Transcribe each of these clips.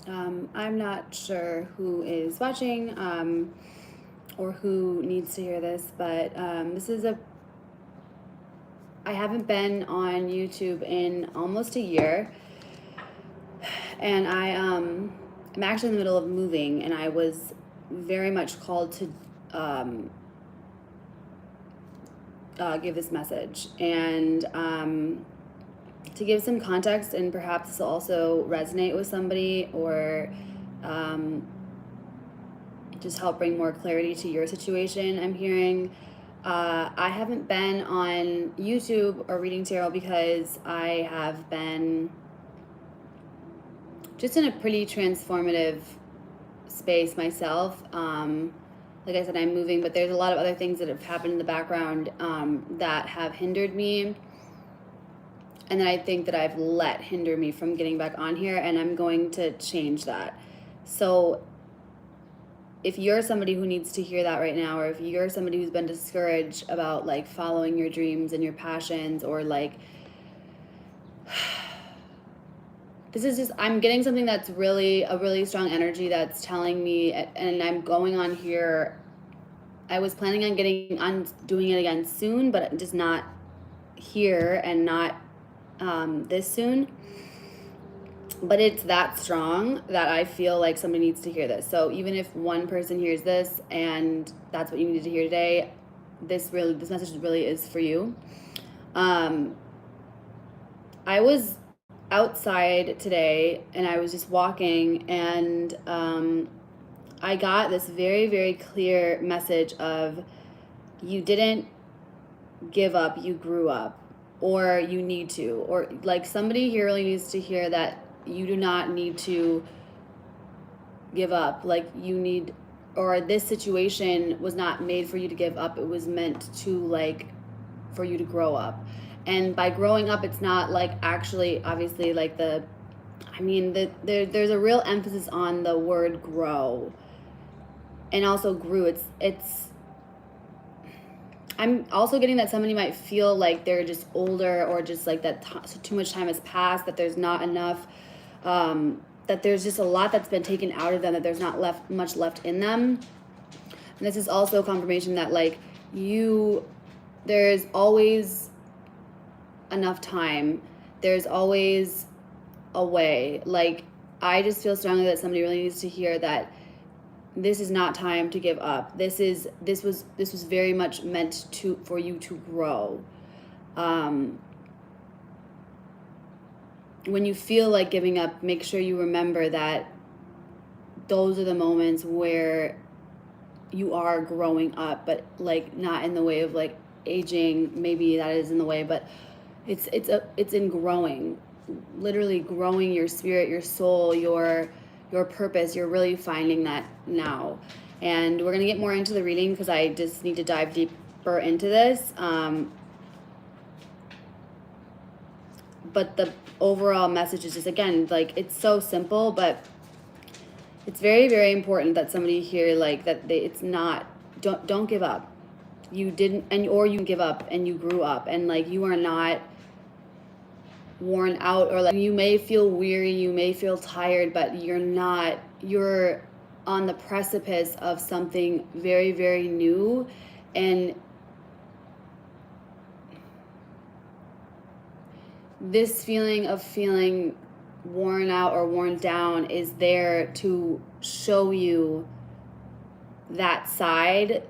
I'm not sure who is watching or who needs to hear this, but I haven't been on YouTube in almost a year, and I'm actually in the middle of moving, and I was very much called to give this message. And to give some context, and perhaps this will also resonate with somebody, or just help bring more clarity to your situation. I'm hearing I haven't been on YouTube or reading tarot because I have been just in a pretty transformative space myself. Like I said, I'm moving, but there's a lot of other things that have happened in the background that have hindered me, and that I think that I've let hinder me from getting back on here, and I'm going to change that. So if you're somebody who needs to hear that right now, or if you're somebody who's been discouraged about like following your dreams and your passions, or like this is just, I'm getting something that's really a really strong energy that's telling me, and I'm going on here. I was planning on getting on doing it again soon, but just not here, and not this soon. But it's that strong that I feel like somebody needs to hear this. So even if one person hears this and that's what you needed to hear today, this message really is for you. I was outside today and I was just walking, and I got this very, very clear message of, you didn't give up, you grew up, or you need to, or like somebody here really needs to hear that you do not need to give up. Like you need, or this situation was not made for you to give up. It was meant to, like, for you to grow up. And by growing up, it's not like actually, obviously, like there's a real emphasis on the word grow, and also grew. I'm also getting that somebody might feel like they're just older, or just like that too much time has passed, that there's not enough, that there's just a lot that's been taken out of them, that there's not much left in them. And this is also confirmation that like there's always enough time. There's always a way. Like, I just feel strongly that somebody really needs to hear that this is not time to give up. This was very much meant for you to grow. When you feel like giving up, make sure you remember that those are the moments where you are growing up, but like not in the way of like aging. Maybe that is in the way, but it's in growing, literally growing your spirit, your soul, your purpose. You're really finding that now. And we're gonna get more into the reading because I just need to dive deeper into this. But the overall message is just, again, like, it's so simple, but it's very, very important that somebody hear like that. It's not, don't give up. You didn't, or you give up and you grew up, and like you are not worn out, or like you may feel weary, you may feel tired, but you're not. You're on the precipice of something very, very new, and this feeling of feeling worn out or worn down is there to show you that side,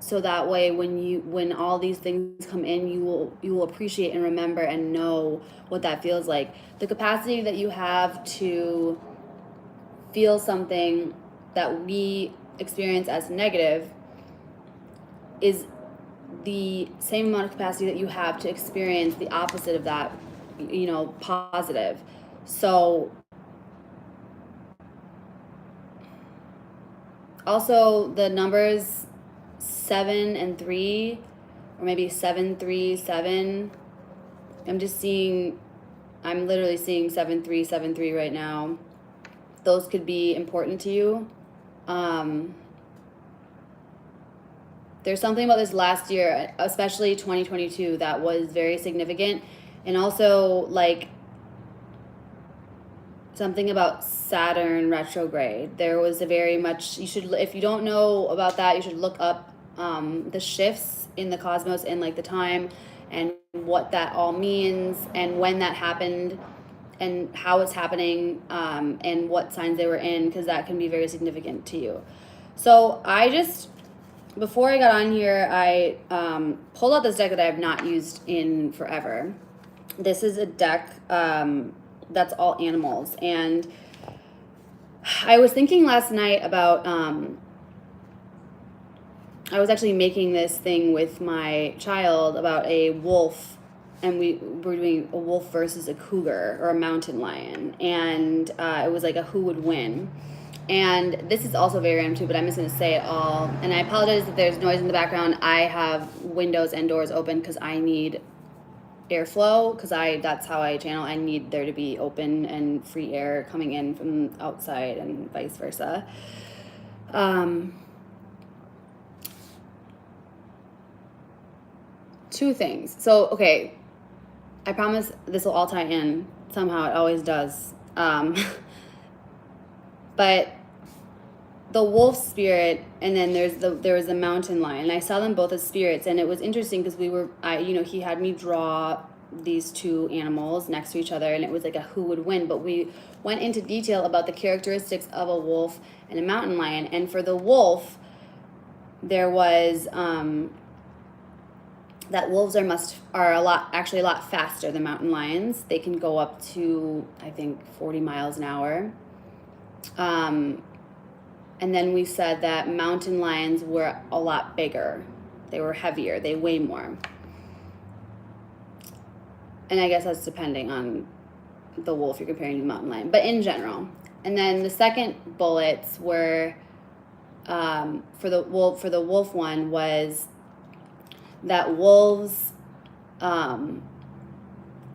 so that way when all these things come in, you will appreciate and remember and know what that feels like. The capacity that you have to feel something that we experience as negative is the same amount of capacity that you have to experience the opposite of that, positive. So also the numbers 7 and 3, or maybe 737. I'm literally seeing 7373 right now. Those could be important to you. There's something about this last year, especially 2022, that was very significant. And also, like, something about Saturn retrograde. There was a very much, you should, if you don't know about that, you should look up the shifts in the cosmos and like the time and what that all means and when that happened and how it's happening, and what signs they were in, because that can be very significant to you. So I just, before I got on here, I pulled out this deck that I have not used in forever. This is a deck that's all animals. And I was thinking last night about, I was actually making this thing with my child about a wolf, and we were doing a wolf versus a cougar or a mountain lion. And it was like a who would win. And this is also very random too, but I'm just going to say it all. And I apologize if there's noise in the background. I have windows and doors open because I need airflow, because that's how I channel. I need there to be open and free air coming in from outside and vice versa. Two things. So, okay, I promise this will all tie in somehow. It always does. But the wolf spirit, and then there was the mountain lion, and I saw them both as spirits, and it was interesting because he had me draw these two animals next to each other, and it was like a who would win, but we went into detail about the characteristics of a wolf and a mountain lion. And for the wolf, there was that wolves are a lot faster than mountain lions. They can go up to, I think, 40 miles an hour. And then we said that mountain lions were a lot bigger. They were heavier. They weigh more. And I guess that's depending on the wolf you're comparing to the mountain lion, but in general. And then the second bullets were, for the wolf one was that wolves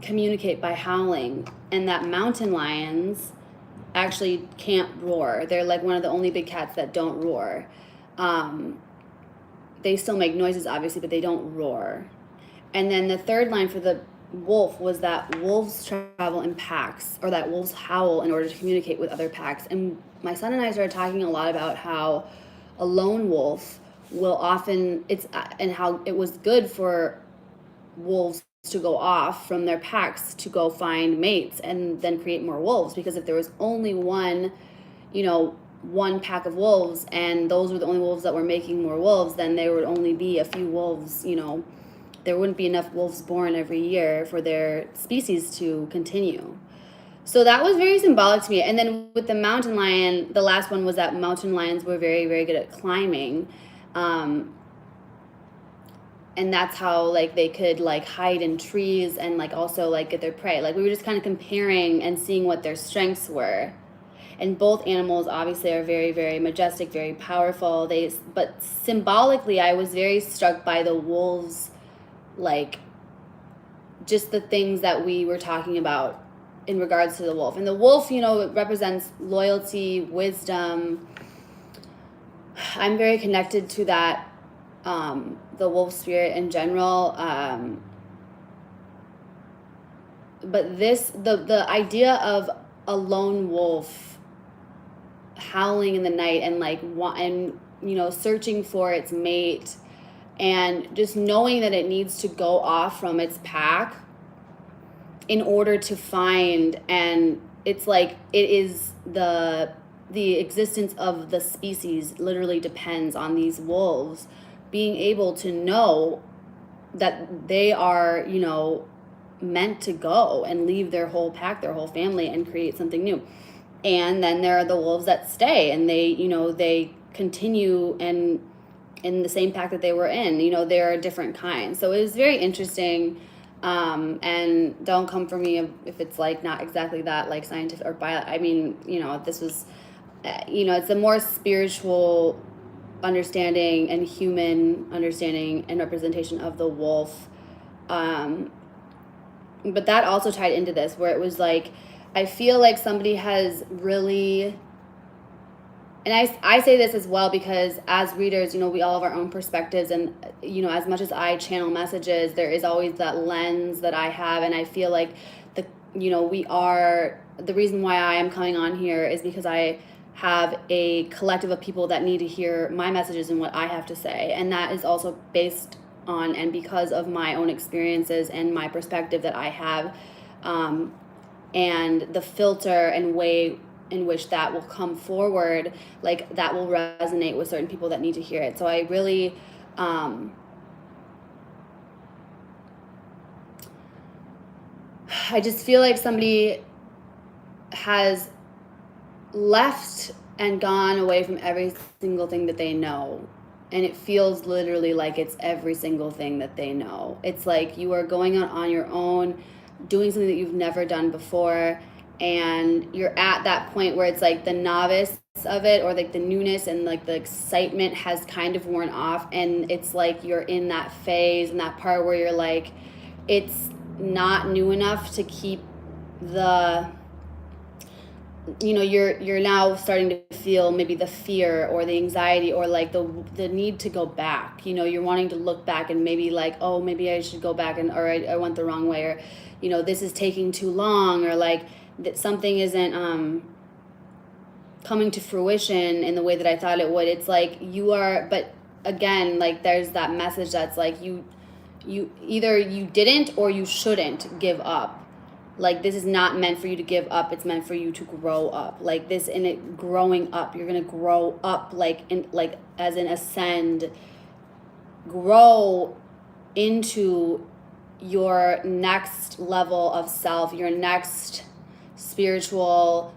communicate by howling, and that mountain lions actually can't roar. They're like one of the only big cats that don't roar. They still make noises, obviously, but they don't roar. And then the third line for the wolf was that wolves travel in packs, or that wolves howl in order to communicate with other packs. And my son and I started talking a lot about how a lone wolf will often, and how it was good for wolves to go off from their packs to go find mates and then create more wolves, because if there was only one pack of wolves and those were the only wolves that were making more wolves, then there would only be a few wolves. There wouldn't be enough wolves born every year for their species to continue. So that was very symbolic to me. And then with the mountain lion, the last one was that mountain lions were very, very good at climbing. And that's how they could hide in trees and also get their prey. We were just kind of comparing and seeing what their strengths were. And both animals obviously are very, very majestic, very powerful. But symbolically, I was very struck by the wolves, just the things that we were talking about in regards to the wolf. And the wolf, it represents loyalty, wisdom. I'm very connected to that. The wolf spirit in general, but the idea of a lone wolf howling in the night and searching for its mate, and just knowing that it needs to go off from its pack in order to find, and it's it is the existence of the species literally depends on these wolves being able to know that they are, meant to go and leave their whole pack, their whole family, and create something new. And then there are the wolves that stay, and they continue and in the same pack that they were in. There are different kinds. So it was very interesting. And don't come for me if it's not exactly that scientific or bio. I mean, this was, it's a more spiritual understanding and human understanding and representation of the wolf. But that also tied into this, where it was I feel like somebody has really, and I say this as well because as readers, we all have our own perspectives, and as much as I channel messages, there is always that lens that I have, and I feel like we are the reason why I am coming on here is because I have a collective of people that need to hear my messages and what I have to say. And that is also based on and because of my own experiences and my perspective that I have, and the filter and way in which that will come forward, like that will resonate with certain people that need to hear it. So I really, I just feel like somebody has left and gone away from every single thing that they know. And it feels literally like it's every single thing that they know. It's like you are going out on your own, doing something that you've never done before, and you're at that point where it's like the novice of it, or like the newness and like the excitement has kind of worn off, and it's like you're in that phase and that part where you're like, it's not new enough to keep the, you know, you're now starting to feel maybe the fear or the anxiety or like the need to go back. You know, you're wanting to look back and maybe like, oh, maybe I should go back, and or I went the wrong way, or, you know, this is taking too long, or like that something isn't coming to fruition in the way that I thought it would. It's like you are, but again, like there's that message that's like you either you didn't or you shouldn't give up. Like, this is not meant for you to give up. It's meant for you to grow up. Like this, in it, growing up, you're gonna grow up, like in, like as in ascend, grow into your next level of self, your next spiritual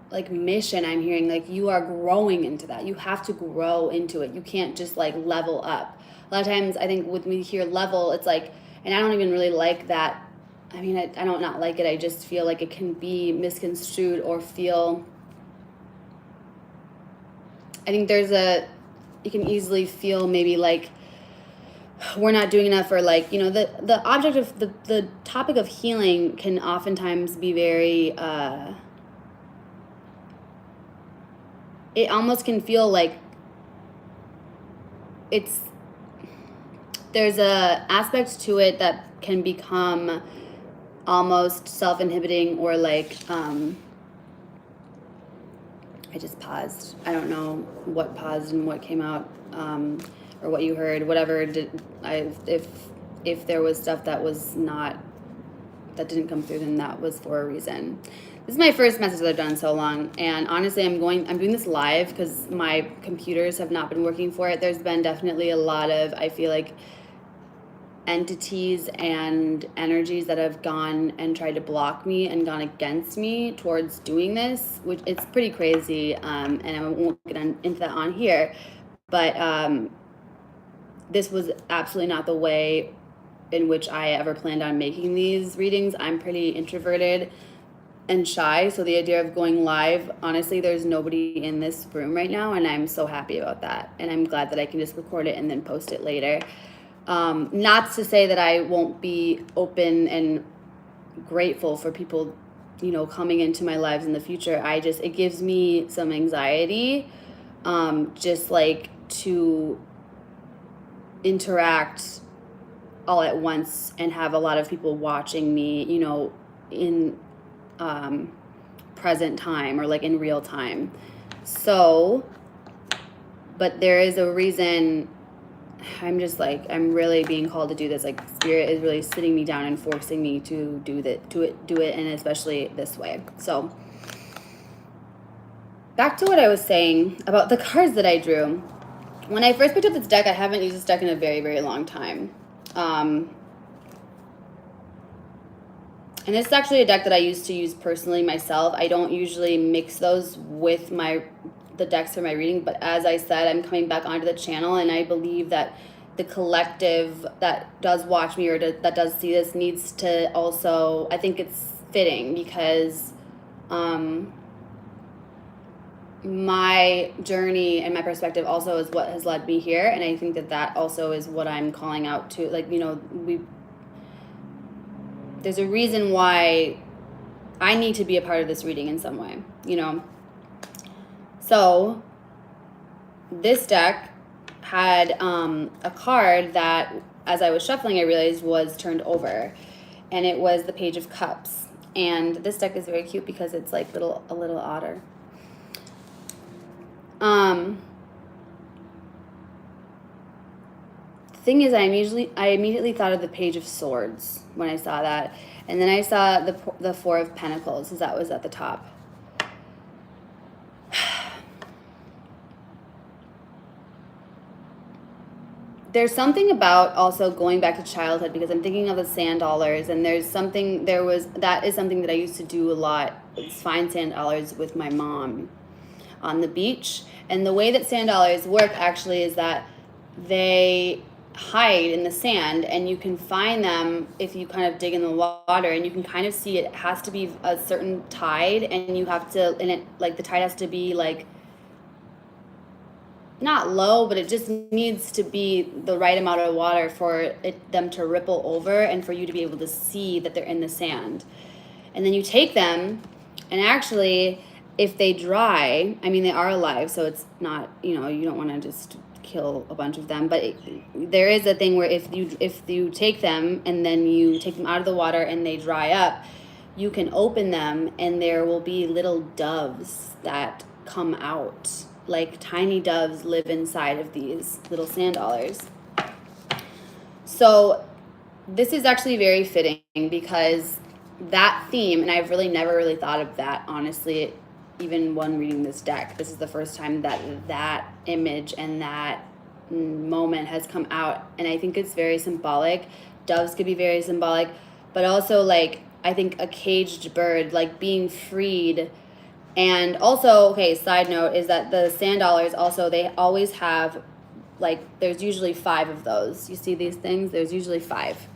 like mission. I'm hearing like you are growing into that. You have to grow into it. You can't just like level up. A lot of times I think when we hear level, it's like, and I don't even really like that. I mean, I don't not like it. I just feel like it can be misconstrued or feel, I think you can easily feel maybe like we're not doing enough, or like, you know, the object of the topic of healing can oftentimes be very, it almost can feel like there's a aspect to it that can become almost self-inhibiting, or like, I just paused. I don't know what paused and what came out, or what you heard, whatever. If there was stuff that didn't come through, then that was for a reason. This is my first message that I've done in so long, and honestly, I'm doing this live because my computers have not been working for it. There's been definitely a lot of, I feel like, entities and energies that have gone and tried to block me and gone against me towards doing this, which it's pretty crazy, and I won't get into that on here, but this was absolutely not the way in which I ever planned on making these readings. I'm pretty introverted and shy, so the idea of going live, honestly, there's nobody in this room right now, and I'm so happy about that, and I'm glad that I can just record it and then post it later. Not to say that I won't be open and grateful for people, you know, coming into my lives in the future. It gives me some anxiety, just like to interact all at once and have a lot of people watching me, you know, in present time, or like in real time. So, but there is a reason. I'm just like, I'm really being called to do this. Like, Spirit is really sitting me down and forcing me to do it, and especially this way. So, back to what I was saying about the cards that I drew. When I first picked up this deck, I haven't used this deck in a very, very long time. And this is actually a deck that I used to use personally myself. I don't usually mix those with the decks for my reading, but as I said, I'm coming back onto the channel, and I believe that the collective that does watch me, or that does see this, needs to also, I think it's fitting, because my journey and my perspective also is what has led me here, and I think that also is what I'm calling out to. Like, you know, there's a reason why I need to be a part of this reading in some way, you know. So this deck had a card that, as I was shuffling, I realized was turned over, and it was the Page of Cups. and this deck is very cute because it's like a little otter. Thing is, I immediately thought of the Page of Swords when I saw that, and then I saw the Four of Pentacles, because that was at the top. There's something about also going back to childhood, because I'm thinking of the sand dollars, and that is something that I used to do a lot, is find sand dollars with my mom on the beach. And the way that sand dollars work actually is that they hide in the sand, and you can find them if you kind of dig in the water, and you can kind of see it has to be a certain tide, and you have to, and it, like, the tide has to be like not low, but it just needs to be the right amount of water for them to ripple over, and for you to be able to see that they're in the sand. And then you take them, and actually, if they dry, I mean, they are alive, so it's not, you don't want to just kill a bunch of them, but there is a thing where if you take them and then you take them out of the water and they dry up, you can open them and there will be little doves that come out. Like tiny doves live inside of these little sand dollars. So this is actually very fitting, because that theme, and I've really never really thought of that, honestly, even when reading this deck. This is the first time that image and that moment has come out, and I think it's very symbolic. Doves could be very symbolic, but also, like, I think a caged bird, like being freed. And also, okay, side note is that the sand dollars also, they always have, like, there's usually 5 of those. You see these things? There's usually 5.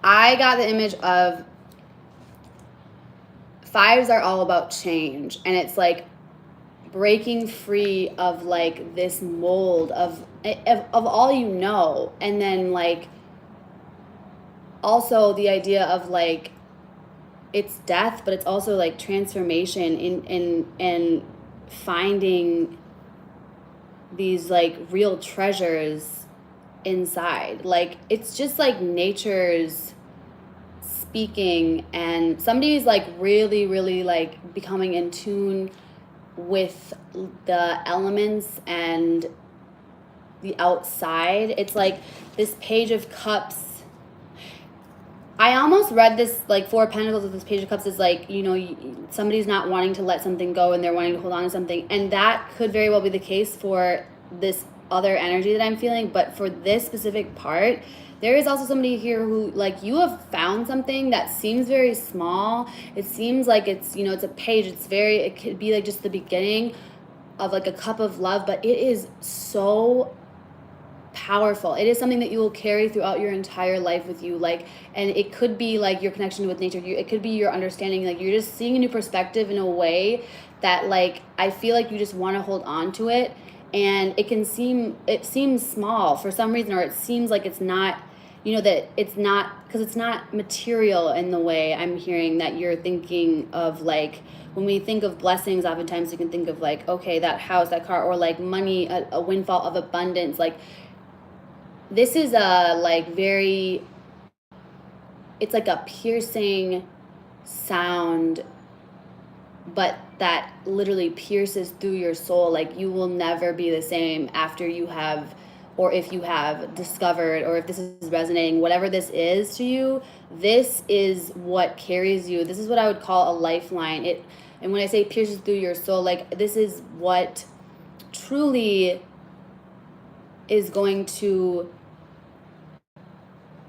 I got the image of 5s are all about change, and it's like breaking free of like this mold of all and then like also the idea of like it's death, but it's also like transformation in finding these like real treasures inside. Like it's just like nature's speaking, and somebody's like really like becoming in tune with the elements and the outside. It's like this Page of Cups. I almost read this like Four of Pentacles with this Page of Cups is like, somebody's not wanting to let something go and they're wanting to hold on to something, and that could very well be the case for this other energy that I'm feeling. But for this specific part, there is also somebody here who, like, you have found something that seems very small. It seems like it's, it's a page. It could be like just the beginning of like a cup of love, but it is so powerful. It is something that you will carry throughout your entire life with you. Like, and it could be like your connection with nature. It could be your understanding. Like, you're just seeing a new perspective in a way that, like, I feel like you just want to hold on to it. And it seems small for some reason, or it seems like it's not, that it's not, because it's not material in the way I'm hearing that you're thinking of. Like, when we think of blessings, oftentimes you can think of like, okay, that house, that car, or like money, a windfall of abundance. Like, this is a like very, it's like a piercing sound, but that literally pierces through your soul. Like, you will never be the same after you have, or if you have discovered, or if this is resonating, whatever this is to you, this is what carries you. This is what I would call a lifeline. And when I say pierces through your soul, like, this is what truly is going to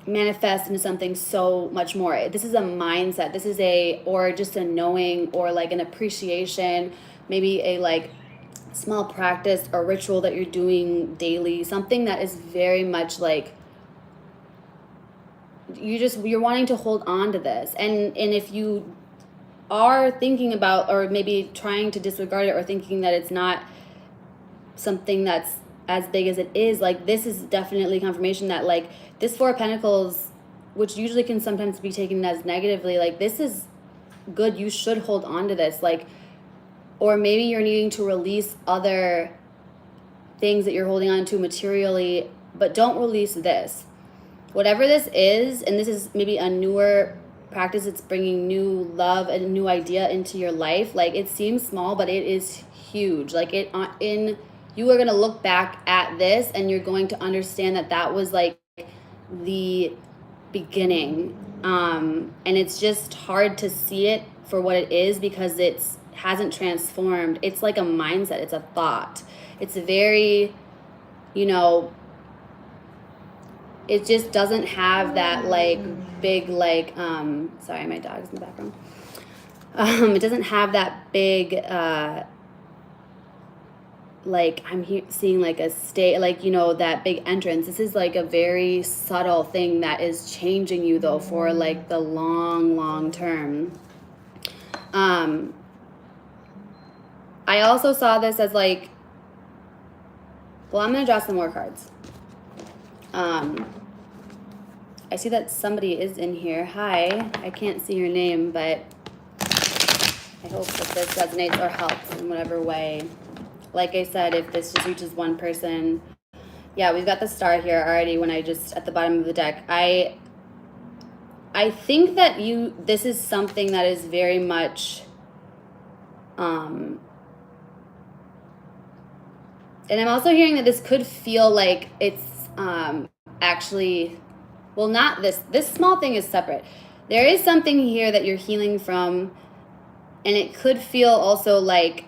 manifest into something so much more. This is a mindset. This is or just a knowing, or like an appreciation, maybe a like small practice or ritual that you're doing daily, something that is very much like you're wanting to hold on to this. And if you are thinking about, or maybe trying to disregard it, or thinking that it's not something that's as big as it is, like, this is definitely confirmation that, like, this Four of Pentacles, which usually can sometimes be taken as negatively, like, this is good. You should hold on to this. Like, or maybe you're needing to release other things that you're holding on to materially, but don't release this. Whatever this is, and this is maybe a newer practice that's bringing new love and a new idea into your life. Like, it seems small, but it is huge. Like, you are going to look back at this and you're going to understand that that was like the beginning. And it's just hard to see it for what it is because it's hasn't transformed. It's like a mindset. It's a thought. It's very, it just doesn't have that like big like sorry, my dog's in the background. It doesn't have that big like seeing like a state, like, that big entrance. This is like a very subtle thing that is changing you though for like the long term. I also saw this as like, well, I'm gonna draw some more cards. I see that somebody is in here. Hi, I can't see your name, but I hope that this resonates or helps in whatever way. Like I said, if this just reaches one person, yeah, we've got the star here already when I just, at the bottom of the deck. I think that this is something that is very much, and I'm also hearing that this could feel like it's actually, well, not this small thing is separate. There is something here that you're healing from, and it could feel also like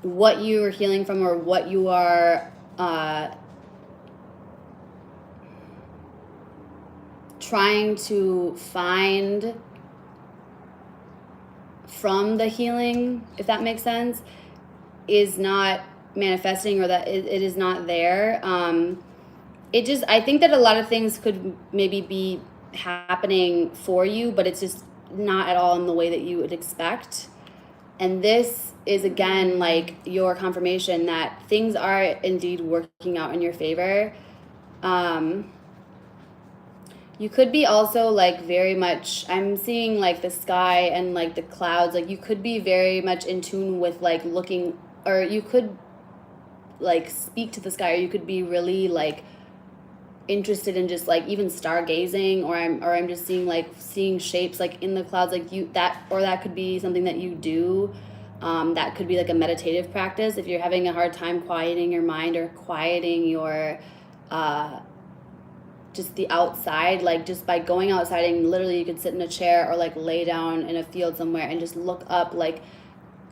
what you are healing from or what you are trying to find from the healing, if that makes sense, is not manifesting, or that it is not there. I think that a lot of things could maybe be happening for you, but it's just not at all in the way that you would expect. And this is, again, like your confirmation that things are indeed working out in your favor. You could be also like very much, I'm seeing like the sky and like the clouds, like you could be very much in tune with like looking, or you could like speak to the sky, or you could be really like interested in just like even stargazing, or I'm just seeing shapes like in the clouds, like that could be something that you do. That could be like a meditative practice if you're having a hard time quieting your mind or quieting your just the outside, like just by going outside, and literally you could sit in a chair or like lay down in a field somewhere and just look up, like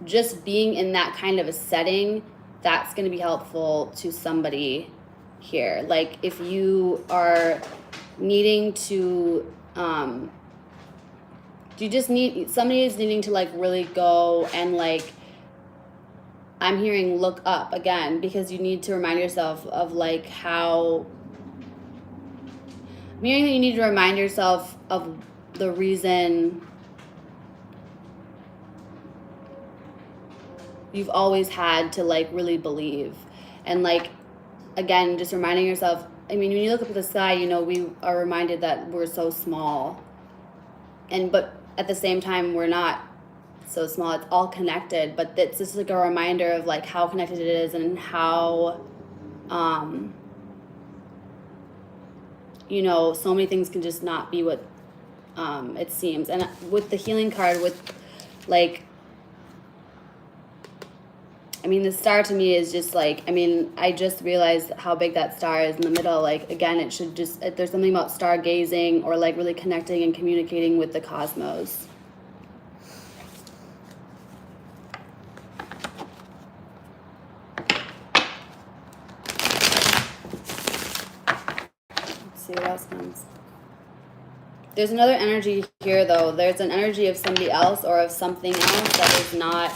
just being in that kind of a setting, that's going to be helpful to somebody here. Like if you are needing to somebody is needing to like really go and like, I'm hearing look up again, because you need to remind yourself of like how, I'm hearing that you need to remind yourself of the reason you've always had to like really believe. And like, again, just reminding yourself, I mean, when you look up at the sky, we are reminded that we're so small, but at the same time, we're not so small. It's all connected, but it's just like a reminder of like how connected it is, and how so many things can just not be what it seems. And with the healing card, with like, I mean, the star to me is just like, I mean, I just realized how big that star is in the middle. Like, again, it should just, there's something about stargazing or like really connecting and communicating with the cosmos. Let's see what else comes. There's another energy here, though. There's an energy of somebody else or of something else that is not,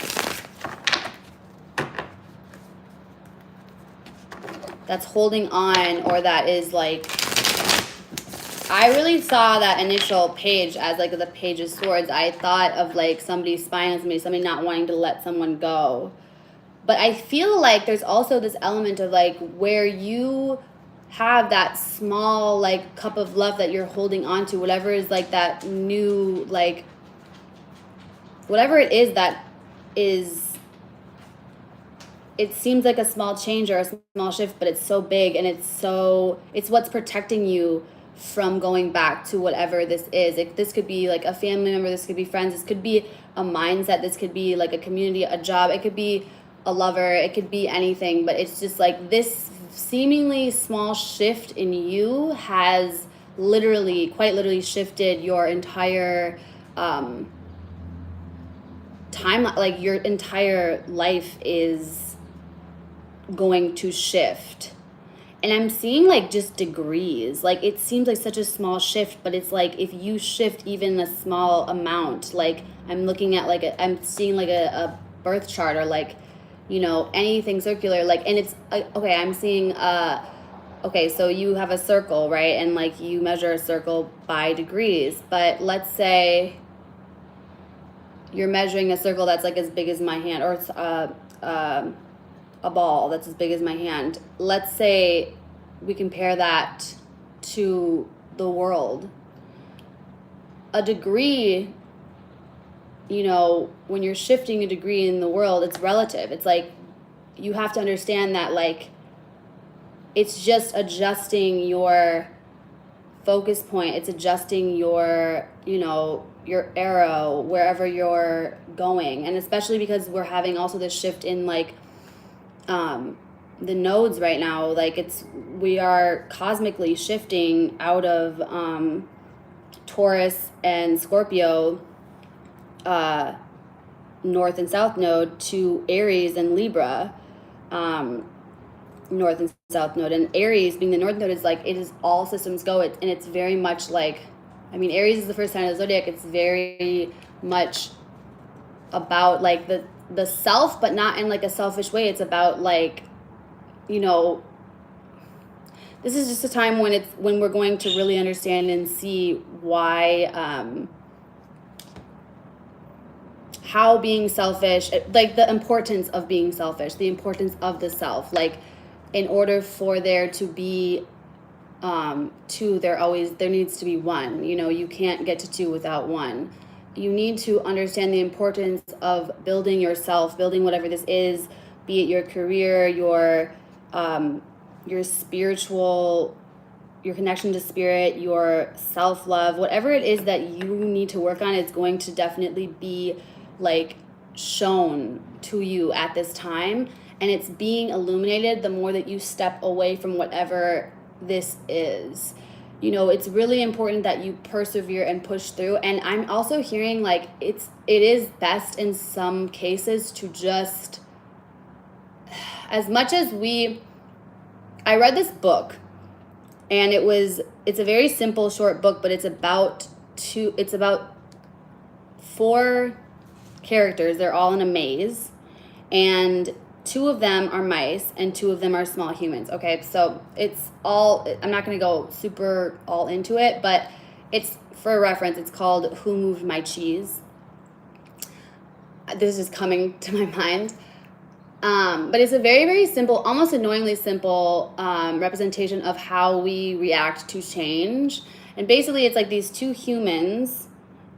that's holding on, or that is like, I really saw that initial page as like the Page of Swords. I thought of like somebody spying on somebody not wanting to let someone go. But I feel like there's also this element of like where you have that small like cup of love that you're holding on to, whatever is like that new, like whatever it is that is, it seems like a small change or a small shift, but it's so big, and it's what's protecting you from going back to whatever this is. This could be like a family member, this could be friends, this could be a mindset, this could be like a community, a job, it could be a lover, it could be anything, but it's just like this seemingly small shift in you has quite literally shifted your entire time. Like your entire life is going to shift. And I'm seeing like just degrees. Like it seems like such a small shift, but it's like if you shift even a small amount, like I'm looking at like I'm seeing like a birth chart, or like, you know, anything circular, like, and it's okay, I'm seeing okay, so you have a circle, right? And like you measure a circle by degrees, but let's say you're measuring a circle that's like as big as my hand, or it's a ball that's as big as my hand. Let's say we compare that to the world. A degree, you know, when you're shifting a degree in the world, it's relative. It's like you have to understand that, like, it's just adjusting your focus point. It's adjusting your, you know, your arrow wherever you're going. And especially because we're having also this shift in like the nodes right now. Like we are cosmically shifting out of Taurus and Scorpio, North and South node, to Aries and Libra, North and South node. And Aries, being the North node, is like, it is all systems go. And it's very much like, I mean, Aries is the first sign of the zodiac. It's very much about like the self, but not in like a selfish way. It's about like, you know, this is just a time when we're going to really understand and see why, how being selfish, like the importance of being selfish, the importance of the self, like in order for there to be two, there needs to be one. You know, you can't get to two without one. You need to understand the importance of building yourself, building whatever this is, be it your career, your spiritual, your connection to spirit, your self-love, whatever it is that you need to work on. It's going to definitely be like shown to you at this time, and it's being illuminated the more that you step away from whatever this is. You know, it's really important that you persevere and push through. And I'm also hearing like it is best in some cases to just, as much as I read this book, and it's a very simple short book, but it's about 4 characters. They're all in a maze, and 2 of them are mice and 2 of them are small humans. Okay, so I'm not going to go super all into it, but it's, for a reference, it's called Who Moved My Cheese? This is coming to my mind. But it's a very, very simple, almost annoyingly simple representation of how we react to change. And basically it's like these 2 humans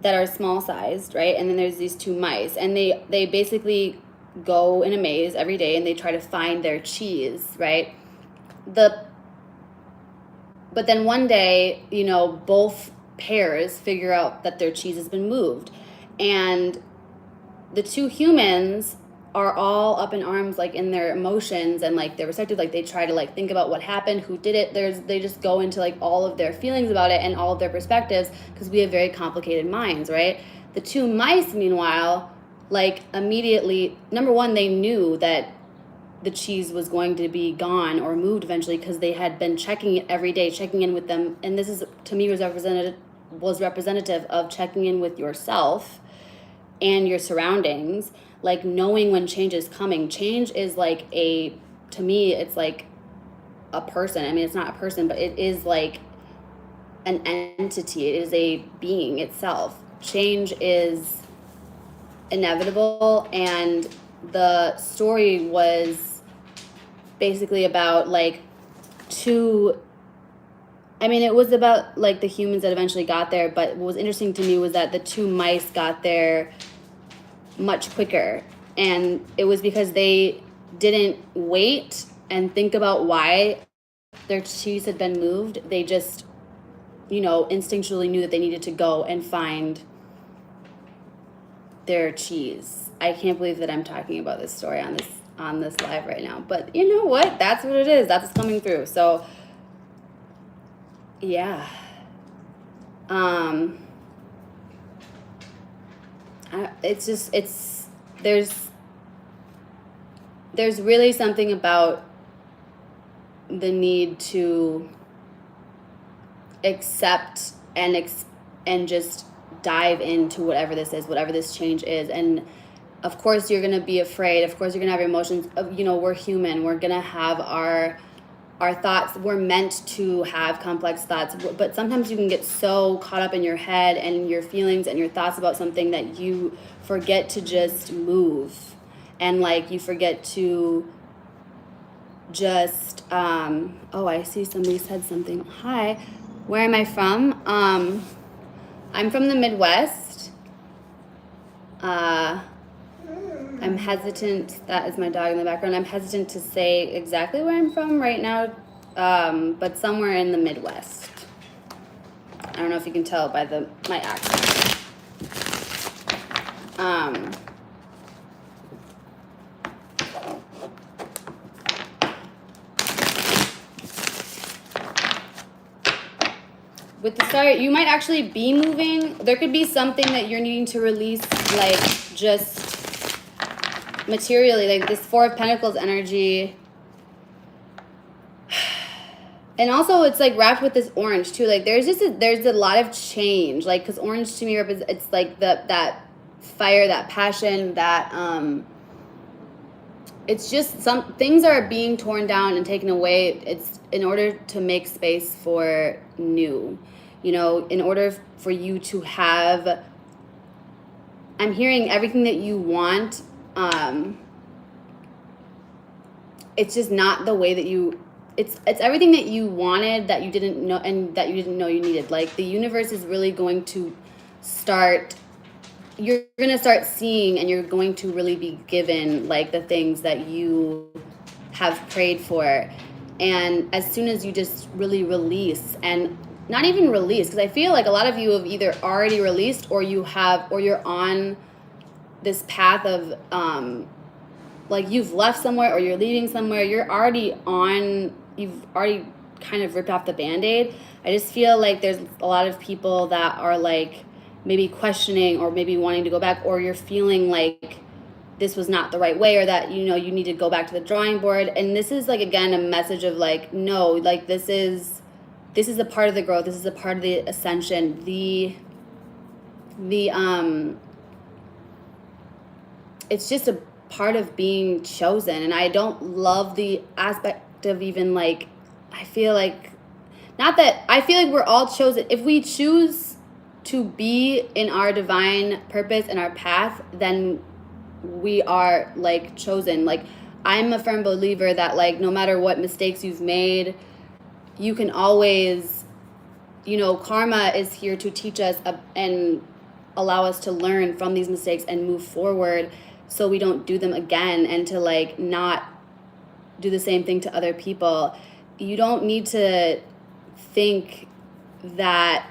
that are small sized, right? And then there's these 2 mice, and they basically go in a maze every day and they try to find their cheese, right? But then one day, you know, both pairs figure out that their cheese has been moved, and the 2 humans are all up in arms, like in their emotions and like they're receptive, like they try to like think about what happened, who did it. They just go into like all of their feelings about it and all of their perspectives, because we have very complicated minds, right? The 2 mice, meanwhile, like immediately, number one, they knew that the cheese was going to be gone or moved eventually, because they had been checking it every day, checking in with them. And this is, to me, was representative of checking in with yourself and your surroundings, like knowing when change is coming. Change is like to me, it's like a person. I mean, it's not a person, but it is like an entity. It is a being itself. Change is inevitable, and the story was basically about like it was about like the humans that eventually got there, but what was interesting to me was that the 2 mice got there much quicker, and it was because they didn't wait and think about why their cheese had been moved. They just instinctually knew that they needed to go and find their cheese. I can't believe that I'm talking about this story on this live right now, but you know what? That's what it is. That's what's coming through. So yeah. There's really something about the need to accept and just dive into whatever this is, whatever this change is. And of course you're going to be afraid. Of course you're going to have emotions. We're human. We're going to have our thoughts. We're meant to have complex thoughts, but sometimes you can get so caught up in your head and your feelings and your thoughts about something that you forget to just move. And like you forget to just, I see somebody said something. Hi, where am I from? I'm from the Midwest. I'm hesitant, that is my dog in the background. I'm hesitant to say exactly where I'm from right now, but somewhere in the Midwest. I don't know if you can tell by my accent. With the start, you might actually be moving. There could be something that you're needing to release, like just materially, like this Four of Pentacles energy. And also it's like wrapped with this orange too. Like there's a lot of change, like, because orange to me it's like that fire, that passion, that it's just some things are being torn down and taken away. It's in order to make space for new, in order for you to have, I'm hearing everything that you want. It's just not the way that it's everything that you wanted that you didn't know and that you didn't know you needed. Like the universe is really going to you're going to start seeing, and you're going to really be given like the things that you have prayed for. And as soon as you just really release, and not even release, because I feel like a lot of you have either already released or you're on this path of like you've left somewhere or you're leaving somewhere. You've already kind of ripped off the Band-Aid. I just feel like there's a lot of people that are like maybe questioning or maybe wanting to go back, or you're feeling like this was not the right way, or that you need to go back to the drawing board. And this is like, again, a message of like, no, like this is a part of the growth. This is a part of the ascension. It's just a part of being chosen. And I don't love the aspect of even like, I feel like we're all chosen. If we choose to be in our divine purpose and our path, then we are like chosen. Like I'm a firm believer that like no matter what mistakes you've made, you can always, karma is here to teach us and allow us to learn from these mistakes and move forward so we don't do them again, and to like not do the same thing to other people. You don't need to think that.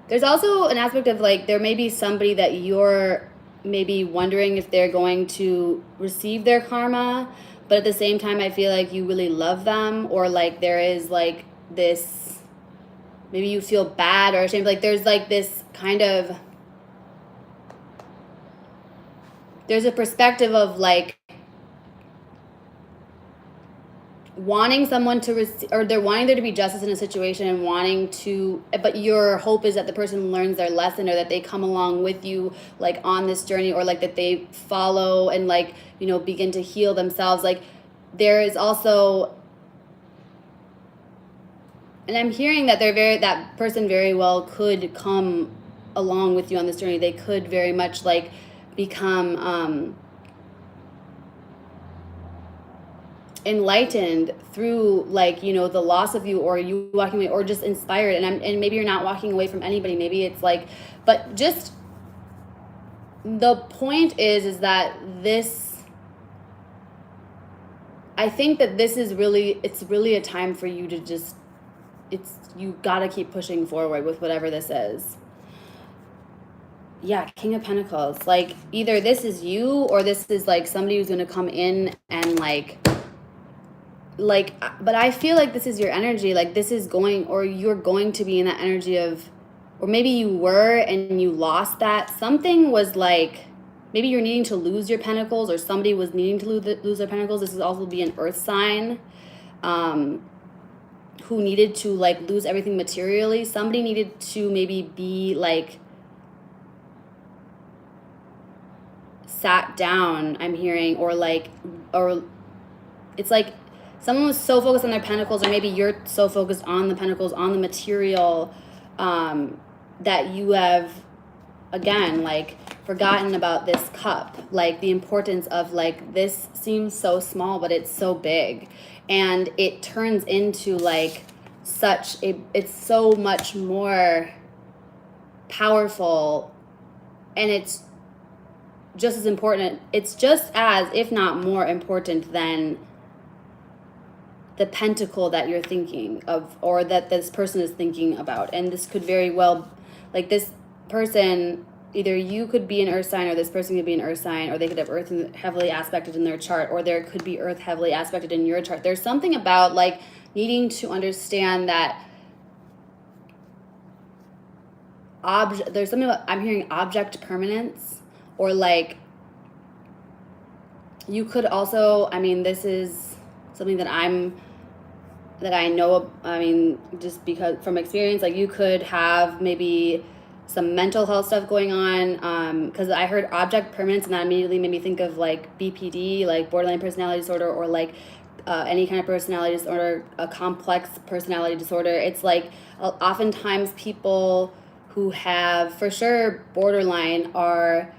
There's also an aspect of like there may be somebody that you're maybe wondering if they're going to receive their karma, but at the same time I feel like you really love them, or like there is like this, maybe you feel bad or ashamed, like there's like this kind of, there's a perspective of like wanting someone to receive, or they're wanting there to be justice in a situation and wanting to, but your hope is that the person learns their lesson, or that they come along with you like on this journey, or like that they follow and like, begin to heal themselves. Like there is also, and I'm hearing that that person very well could come along with you on this journey. They could very much like become enlightened through like the loss of you, or you walking away, or just inspired. And maybe you're not walking away from anybody, maybe it's like, but just the point is that this, I think that this is really, it's really a time for you to just you gotta keep pushing forward with whatever this is. Yeah, King of Pentacles. Like, either this is you or this is like somebody who's gonna come in and like, but I feel like this is your energy. Like, this is going, or you're going to be in that energy of, or maybe you were and you lost that. Something was like, maybe you're needing to lose your pentacles, or somebody was needing to lose their pentacles. This would also be an earth sign who needed to like lose everything materially. Somebody needed to maybe be like sat down, I'm hearing, or it's like someone was so focused on their pentacles, or maybe you're so focused on the pentacles, on the material, that you have, again, like, forgotten about this cup, like the importance of like, this seems so small, but it's so big, and it turns into like it's so much more powerful, and it's just as important. It's just as, if not more important than the pentacle that you're thinking of, or that this person is thinking about. And this could very well, like, this person, either you could be an earth sign, or this person could be an earth sign, or they could have earth heavily aspected in their chart, or there could be earth heavily aspected in your chart. There's something about like needing to understand that there's something about, I'm hearing object permanence, or like, you could also, I mean, this is something that I know, I mean, just because from experience, like, you could have maybe some mental health stuff going on, because I heard object permanence, and that immediately made me think of like BPD, like borderline personality disorder, or like any kind of personality disorder, a complex personality disorder. It's like oftentimes people who have, for sure, borderline are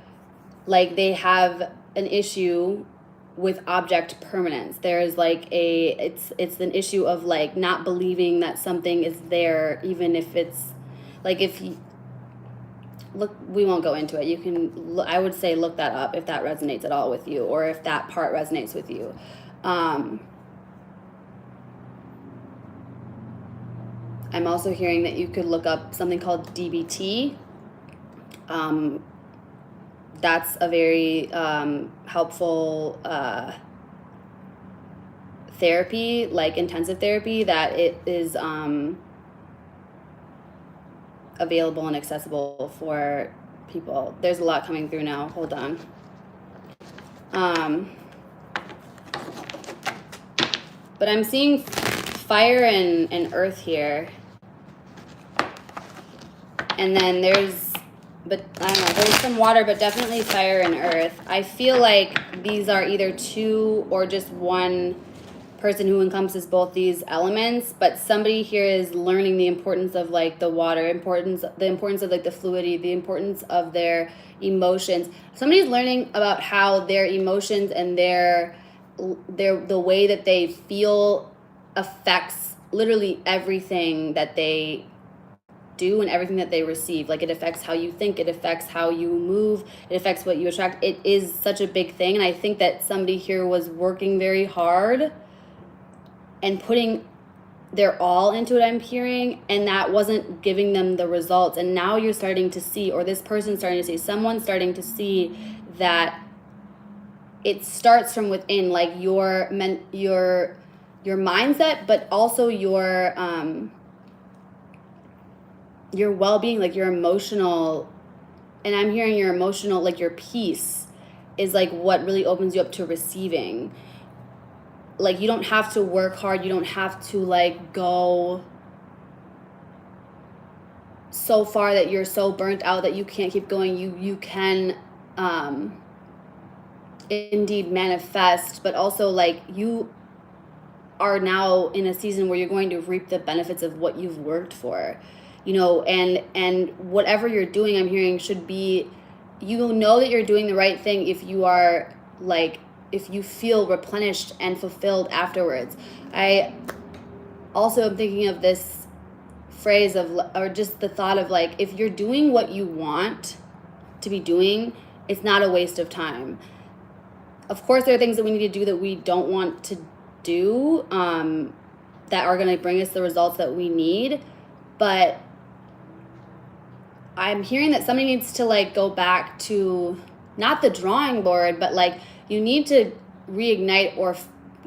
like, they have an issue with object permanence. There's like it's an issue of like not believing that something is there, even if it's like, if you look, we won't go into it. You can, I would say, look that up if that resonates at all with you, or if that part resonates with you. I'm also hearing that you could look up something called DBT. That's a very helpful therapy, like intensive therapy, that it is available and accessible for people. There's a lot coming through now. Hold on. But I'm seeing fire and earth here. And then there's, but I don't know, there's some water, but definitely fire and earth. I feel like these are either two or just one person who encompasses both these elements, but somebody here is learning the importance of like the water, the importance of like the fluidity, the importance of their emotions. Somebody's learning about how their emotions and the way that they feel affects literally everything that they do and everything that they receive. Like, it affects how you think, it affects how you move, it affects what you attract. It is such a big thing, and I think that somebody here was working very hard and putting their all into it, I'm hearing, and that wasn't giving them the results. And now you're starting to see, or this person's starting to see, someone's starting to see that it starts from within, like your mindset, but also your well-being, like your emotional, and I'm hearing your emotional, like your peace is like what really opens you up to receiving. Like, you don't have to work hard, you don't have to like go so far that you're so burnt out that you can't keep going. You can indeed manifest, but also like you are now in a season where you're going to reap the benefits of what you've worked for. You know, and whatever you're doing, I'm hearing, should be, you know that you're doing the right thing if you are like, if you feel replenished and fulfilled afterwards. I also am thinking of this phrase of, or just the thought of like, if you're doing what you want to be doing, it's not a waste of time. Of course, there are things that we need to do that we don't want to do. that are going to bring us the results that we need. But I'm hearing that somebody needs to like go back to not the drawing board, but like you need to reignite or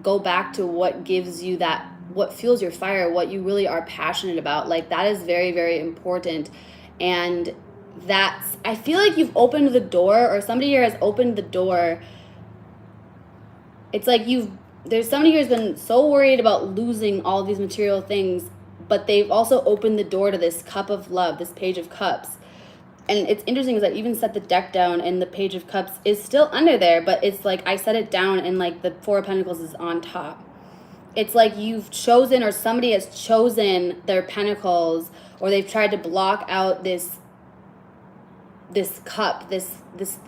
go back to what gives you that, what fuels your fire, what you really are passionate about. Like that is very, very important. And that's, I feel like you've opened the door, or somebody here has opened the door. It's like there's somebody here who's been so worried about losing all these material things, but they've also opened the door to this cup of love, this Page of Cups. And it's interesting is I even set the deck down and the Page of Cups is still under there, but it's like I set it down and like the Four of Pentacles is on top. It's like you've chosen, or somebody has chosen their pentacles, or they've tried to block out this cup, this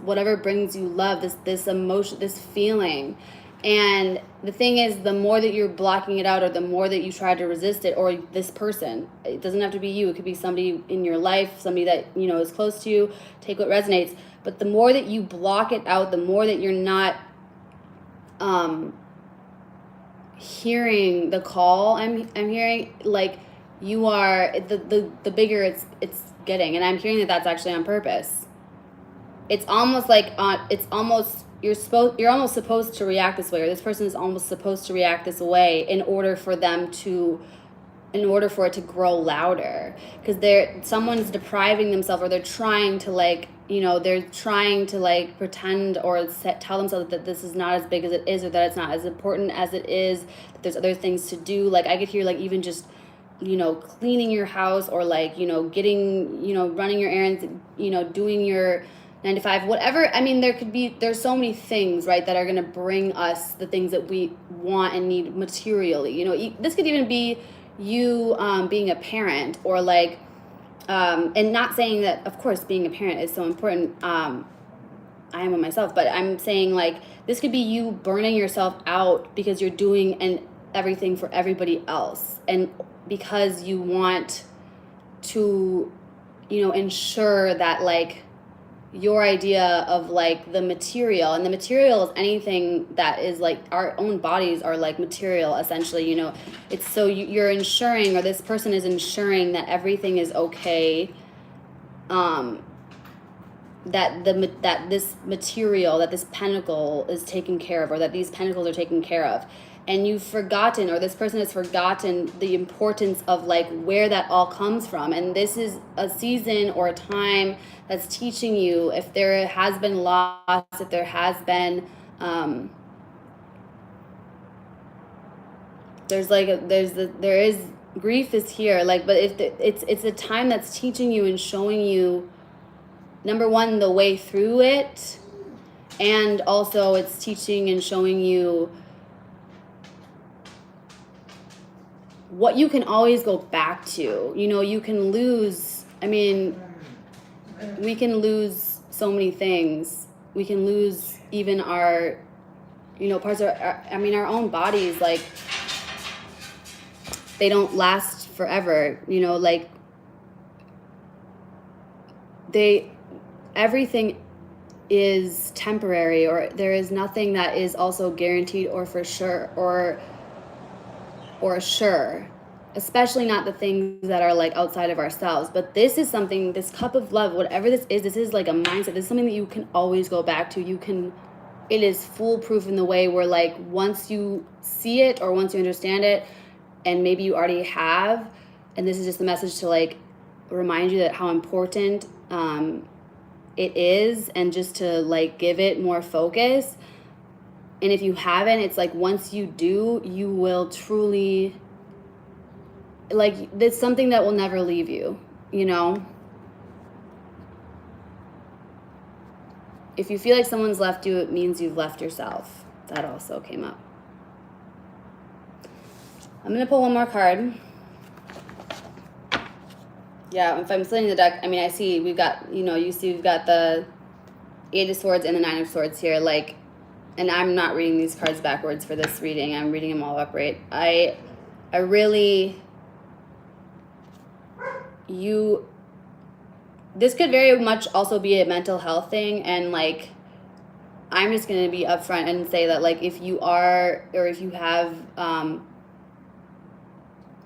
whatever brings you love, this emotion, this feeling. And the thing is, the more that you're blocking it out, or the more that you try to resist it, or this person, it doesn't have to be you, it could be somebody in your life, somebody that, you know, is close to you, take what resonates. But the more that you block it out, the more that you're not hearing the call, I'm hearing, like, you are, the bigger it's getting. And I'm hearing that that's actually on purpose. It's almost like you're almost supposed to react this way, or this person is almost supposed to react this way in order for it to grow louder, because someone's depriving themselves, or they're trying to like, you know, they're trying to like pretend or tell themselves that this is not as big as it is, or that it's not as important as it is, that there's other things to do. Like I could hear like even just, you know, cleaning your house, or like, you know, getting, you know, running your errands, you know, doing your 9 to 5, whatever. I mean, there's so many things, right, that are going to bring us the things that we want and need materially. You know, this could even be you being a parent, or like, and not saying that, of course, being a parent is so important. I am one myself, but I'm saying like, this could be you burning yourself out because you're doing everything for everybody else. And because you want to, you know, ensure that like, your idea of like the material, and the material is anything that is like, our own bodies are like material essentially, you know. It's so you're ensuring, or this person is ensuring, that everything is okay, that this material, that this pentacle is taken care of, or that these pentacles are taken care of. And you've forgotten, or this person has forgotten, the importance of like where that all comes from. And this is a season or a time that's teaching you, if there has been loss, if there has been there is grief is here, like, but if it's a time that's teaching you and showing you, number one, the way through it, and also it's teaching and showing you what you can always go back to. You know, you can lose, I mean, we can lose so many things. We can lose even our, you know, parts of our own bodies, like, they don't last forever, you know, like, everything is temporary, or there is nothing that is also guaranteed or for sure, or sure, especially not the things that are like outside of ourselves. But this is something, this cup of love, whatever this is like a mindset. This is something that you can always go back to. It is foolproof in the way where like, once you see it, or once you understand it, and maybe you already have, and this is just a message to like remind you that how important it is, and just to like give it more focus. And if you haven't, it's like, once you do, you will truly, like, it's something that will never leave you, you know? If you feel like someone's left you, it means you've left yourself. That also came up. I'm going to pull one more card. Yeah, if I'm splitting the deck, I mean, I see we've got, you know, you see we've got the 8 of Swords and the 9 of Swords here, like, and I'm not reading these cards backwards for this reading. I'm reading them all upright. I really, this could very much also be a mental health thing. And like, I'm just going to be upfront and say that like, if you are, or if you have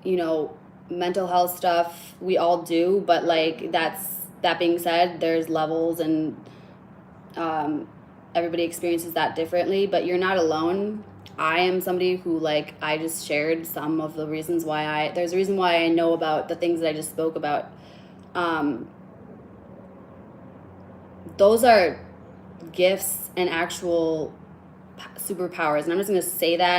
you know, mental health stuff, we all do, but like that being said, there's levels, and everybody experiences that differently, but you're not alone. I am somebody who, like, I just shared some of the reasons why there's a reason why I know about the things that I just spoke about. Those are gifts and actual superpowers, and I'm just going to say that